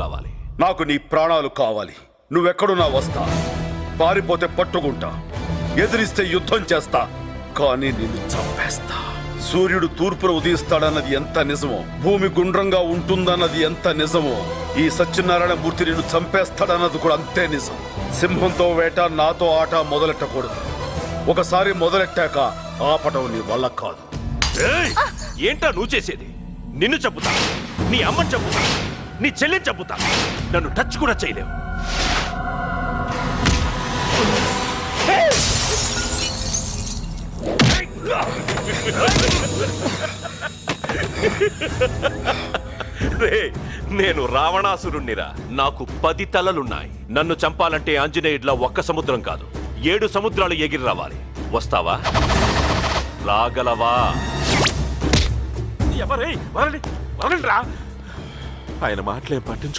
కావాలి? నాకు నీ ప్రాణాలు కావాలి. నువ్వెక్కడున్నా వస్తా. పారిపోతే పట్టుకుంటా, ఎదిరిస్తే యుద్ధం చేస్తా, కానీ నిన్ను చంపేస్తా. సూర్యుడు తూర్పున ఉదయిస్తాడన్నది ఎంత నిజమో, భూమి గుండ్రంగా ఉంటుందన్నది ఎంత నిజమో, ఈ సత్యనారాయణ మూర్తి నిన్ను చంపేస్తాడన్నది కూడా అంతే నిజం. సింహంతో వేట, నాతో ఆట మొదలెట్టకూడదు. ఒకసారి మొదలెట్టాక ఆపటం నీ వల్ల కాదు. ఏంటా నువ్వు చేసేది? నిన్ను చంపుతా, నీ అమ్మని చంపుతా, నీ చెల్లిని చంపుతా. నన్ను టచ్ కూడా చేయలేవు. నేను రావణాసురుణ్ణిరా. నాకు 10 తలలున్నాయి. నన్ను చంపాలంటే ఆంజనేయుడిలా ఒక్క సముద్రం కాదు, 7 సముద్రాలు ఎగిరి రావాలి. వస్తావా? రాగలవా? ఎవరే వరండి, వరండి రా. ఆయన మాటలేం పట్టించుకో.